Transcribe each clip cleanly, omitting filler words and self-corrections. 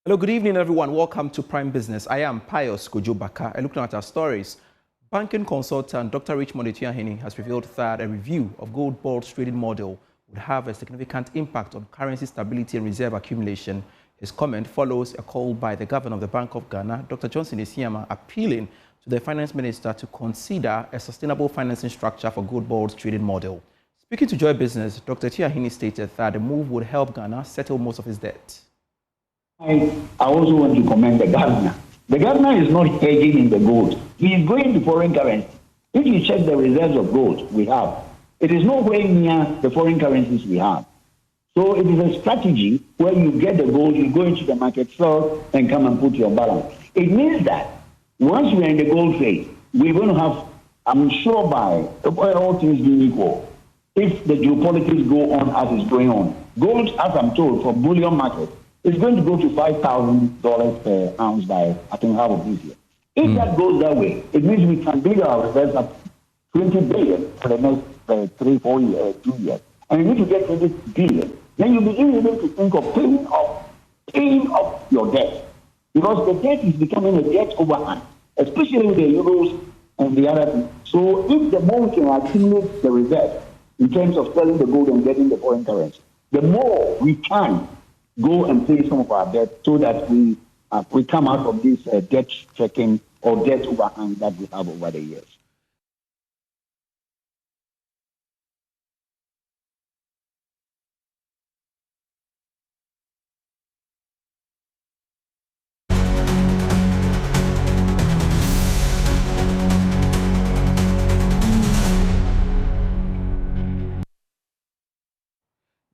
Hello, good evening, everyone. Welcome to Prime Business. I am Pius Kojobaka. And looking at our stories, banking consultant Dr. Richmond Etuahini has revealed that a review of gold bonds trading model would have a significant impact on currency stability and reserve accumulation. His comment follows a call by the governor of the Bank of Ghana, Dr. Johnson Esiama, appealing to the finance minister to consider a sustainable financing structure for gold bonds trading model. Speaking to Joy Business, Dr. Etuahini stated that the move would help Ghana settle most of its debt. I also want to commend the governor. The governor is not hedging in the gold. He is going to foreign currency. If you check the reserves of gold we have, it is nowhere near the foreign currencies we have. So it is a strategy where you get the gold, you go into the market, sell, and come and put your balance. It means that once we are in the gold phase, we're going to have, I'm sure by all things being equal, if the geopolitics go on as it's going on, gold, as I'm told, for bullion market, it's going to go to $5,000 per ounce by, I think, half of this year. If that goes that way, it means we can build our reserves up 20 billion for the next 2 years. And you need to get 20 billion. Then you begin able to think of paying off your debt. Because the debt is becoming a debt overhang, especially with the euros and the other things. So if the more we can accumulate the reserve in terms of selling the gold and getting the foreign currency, the more we can go and pay some of our debt so that we come out of this debt checking or debt overhang that we have over the years.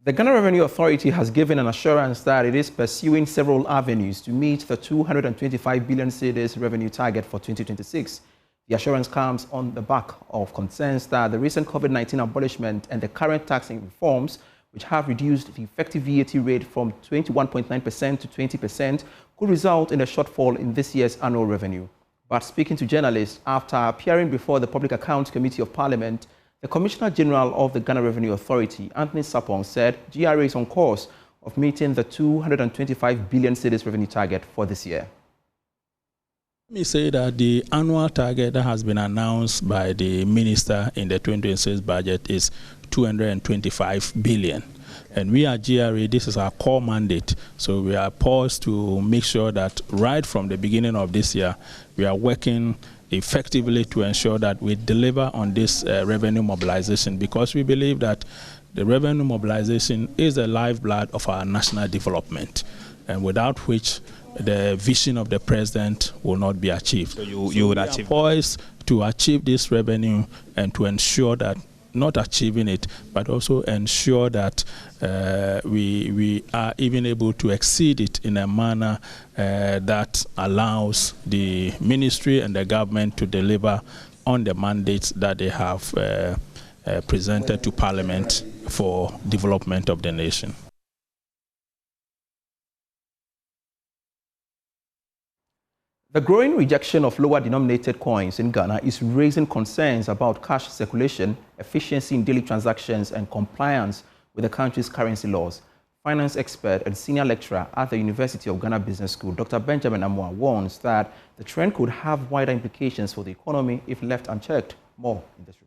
The Ghana Revenue Authority has given an assurance that it is pursuing several avenues to meet the 225 billion cedis revenue target for 2026. The assurance comes on the back of concerns that the recent COVID-19 abolishment and the current taxing reforms, which have reduced the effective VAT rate from 21.9% to 20%, could result in a shortfall in this year's annual revenue. But speaking to journalists after appearing before the Public Accounts Committee of Parliament, the Commissioner General of the Ghana Revenue Authority, Anthony Sapong, said GRA is on course of meeting the 225 billion cedis revenue target for this year. Let me say that the annual target that has been announced by the minister in the 2026 budget is 225 billion. And we at GRA, this is our core mandate. So we are poised to make sure that right from the beginning of this year, we are working effectively to ensure that we deliver on this revenue mobilization, because we believe that the revenue mobilization is the lifeblood of our national development, and without which the vision of the president will not be achieved. So you would achieve. Poised to achieve this revenue and to ensure that not achieving it, but also ensure that we are even able to exceed it in a manner that allows the ministry and the government to deliver on the mandates that they have presented to Parliament for development of the nation. The growing rejection of lower denominated coins in Ghana is raising concerns about cash circulation, efficiency in daily transactions, and compliance with the country's currency laws. Finance expert and senior lecturer at the University of Ghana Business School, Dr. Benjamin Amoah, warns that the trend could have wider implications for the economy if left unchecked. More in this report.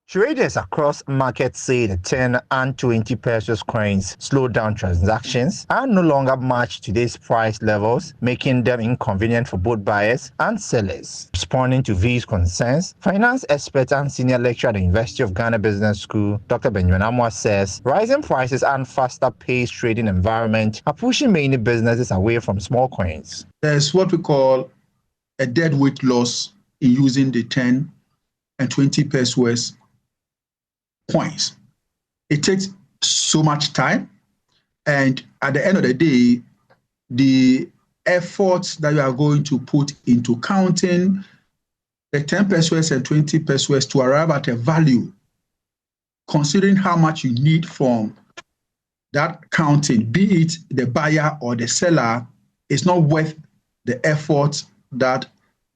Traders across markets say the 10 and 20 pesos coins slowed down transactions and no longer match today's price levels, making them inconvenient for both buyers and sellers. Responding to these concerns, finance expert and senior lecturer at the University of Ghana Business School, Dr. Benjamin Amoah, says rising prices and faster-paced trading environment are pushing many businesses away from small coins. There's what we call a deadweight loss in using the 10 and 20 pesos coins. It takes so much time, and at the end of the day, the efforts that you are going to put into counting the 10 pesos and 20 pesos to arrive at a value, considering how much you need from that counting, be it the buyer or the seller, is not worth the effort that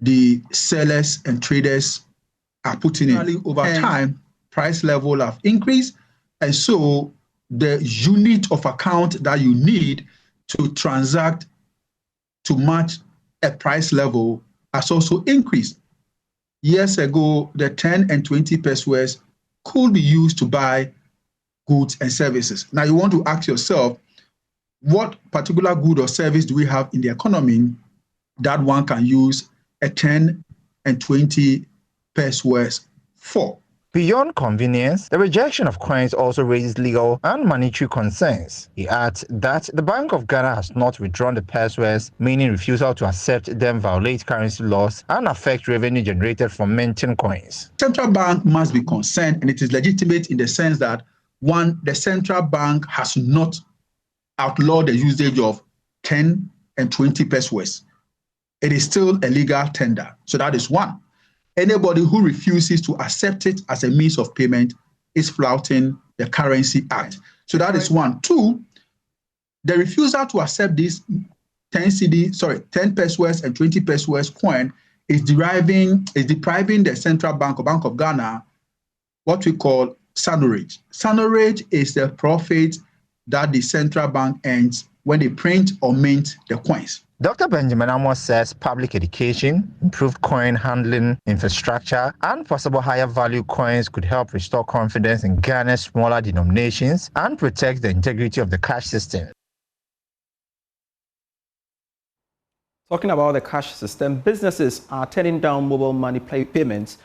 the sellers and traders are putting in. Over time, price level have increased, and so the unit of account that you need to transact to match a price level has also increased. Years ago, the 10 and 20 pesos could be used to buy goods and services. Now you want to ask yourself, what particular good or service do we have in the economy that one can use a 10 and 20 pesos for? Beyond convenience, the rejection of coins also raises legal and monetary concerns. He adds that the Bank of Ghana has not withdrawn the pesos, meaning refusal to accept them violate currency laws and affect revenue generated from minting coins. Central bank must be concerned, and it is legitimate in the sense that, one, the central bank has not outlawed the usage of 10 and 20 pesos. It is still a legal tender. So that is one. Anybody who refuses to accept it as a means of payment is flouting the Currency Act. So that is one. Two, the refusal to accept this 10 pesos and 20 pesos coin is depriving the Central Bank or Bank of Ghana what we call sanorage. Sanorage is the profit that the central bank earns when they print or mint the coins. Dr. Benjamin Amos says public education, improved coin handling infrastructure, and possible higher value coins could help restore confidence in Ghana's smaller denominations and protect the integrity of the cash system. Talking about the cash system, businesses are turning down mobile money payments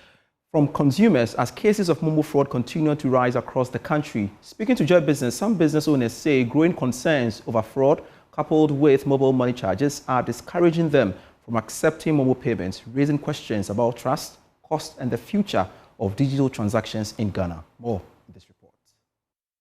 from consumers as cases of mobile fraud continue to rise across the country. Speaking to Joy Business, some business owners say growing concerns over fraud coupled with mobile money charges are discouraging them from accepting mobile payments, raising questions about trust, cost, and the future of digital transactions in Ghana. More in this report.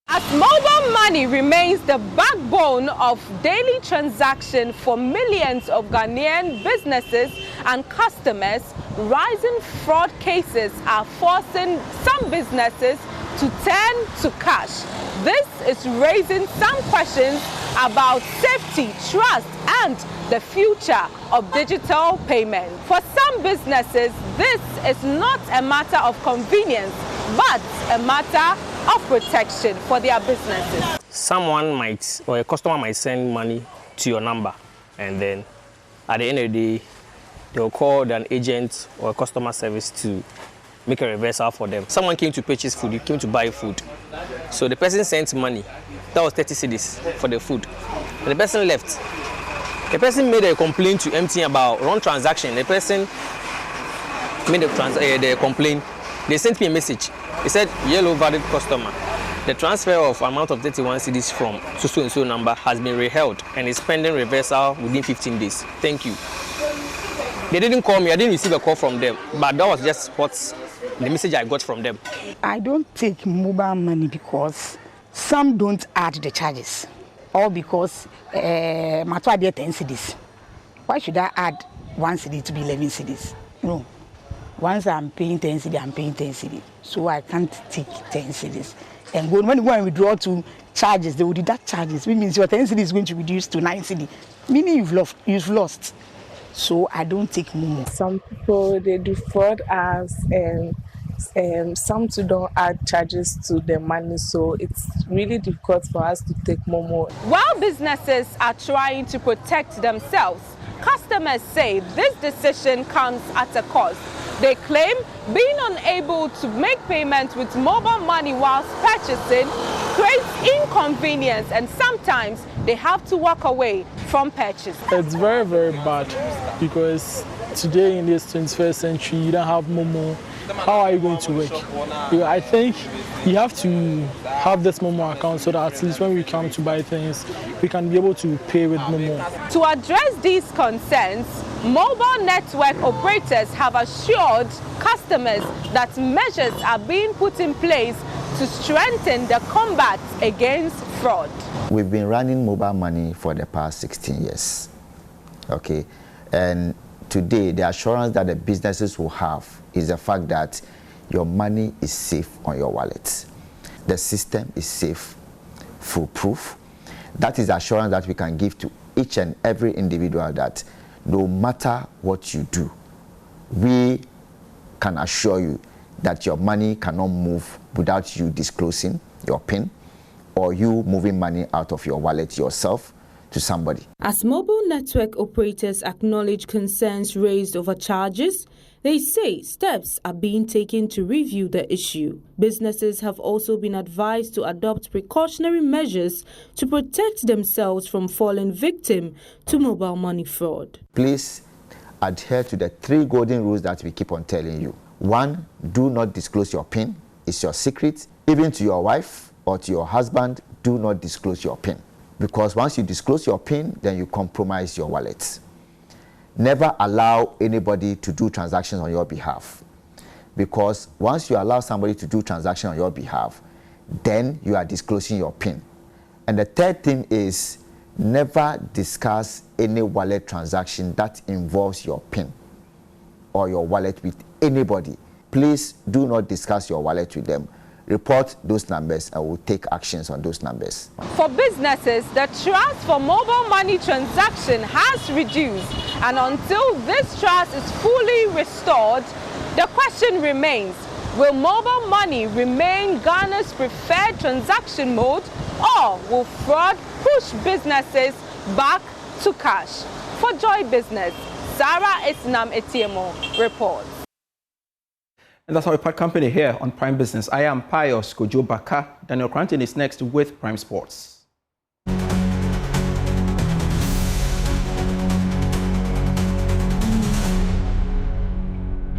As mobile money remains the backbone of daily transaction for millions of Ghanaian businesses and customers, rising fraud cases are forcing some businesses to turn to cash. This is raising some questions about safety, trust, and the future of digital payment. For some businesses, this is not a matter of convenience, but a matter of protection for their businesses. Someone might, or a customer might send money to your number, and then at the end of the day, they'll call an agent or a customer service to make a reversal for them. Someone came to purchase food, you came to buy food. So the person sent money, that was 30 cedis for the food. And the person left. The person made a complaint to MTN about wrong transaction. The person made the complaint. They sent me a message. They said, yellow valid customer. The transfer of amount of 31 cedis from so-and-so number has been reheld and is pending reversal within 15 days. Thank you. They didn't call me, I didn't receive a call from them, but that was just the message I got from them. I don't take mobile money because some don't add the charges, or because my 10 cedis. Why should I add 1 cedi to be 11 cedis? No. Once I'm paying 10 cedi, I'm paying 10 cedi. So I can't take 10 cedis. And when you go and withdraw to charges, they will deduct charges, which means your 10 cedi is going to reduce to 9 cedi, meaning you've lost. So I don't take Momo. Some people, they do fraud us, and some too don't add charges to the money, so it's really difficult for us to take Momo. While businesses are trying to protect themselves, customers say this decision comes at a cost. They claim being unable to make payments with mobile money whilst purchasing creates inconvenience, and sometimes they have to walk away from purchase. It's very, very bad because today in this 21st century, you don't have Momo. How are you going to work? I think you have to have this Momo account so that at least when we come to buy things, we can be able to pay with Momo. To address these concerns, mobile network operators have assured customers that measures are being put in place to strengthen the combat against fraud. We've been running mobile money for the past 16 years. Okay, and today the assurance that the businesses will have is the fact that your money is safe on your wallet. The system is safe, foolproof. That is the assurance that we can give to each and every individual that no matter what you do, we can assure you that your money cannot move without you disclosing your PIN or you moving money out of your wallet yourself to somebody. As mobile network operators acknowledge concerns raised over charges, they say steps are being taken to review the issue. Businesses have also been advised to adopt precautionary measures to protect themselves from falling victim to mobile money fraud. Please adhere to the 3 golden rules that we keep on telling you. 1, do not disclose your PIN. It's your secret. Even to your wife or to your husband, do not disclose your PIN. Because once you disclose your PIN, then you compromise your wallet. Never allow anybody to do transactions on your behalf. Because once you allow somebody to do transactions on your behalf, then you are disclosing your PIN. And the third thing is, never discuss any wallet transaction that involves your PIN or your wallet with anybody. Please do not discuss your wallet with them. Report those numbers and we'll take actions on those numbers. For businesses, the trust for mobile money transaction has reduced, and until this trust is fully restored, the question remains, will mobile money remain Ghana's preferred transaction mode, or will fraud push businesses back to cash? For Joy Business, Sarah Isnam Etiemo reports. And that's our part company here on Prime Business. I am Pius Kojo Baka. Daniel Cranton is next with Prime Sports.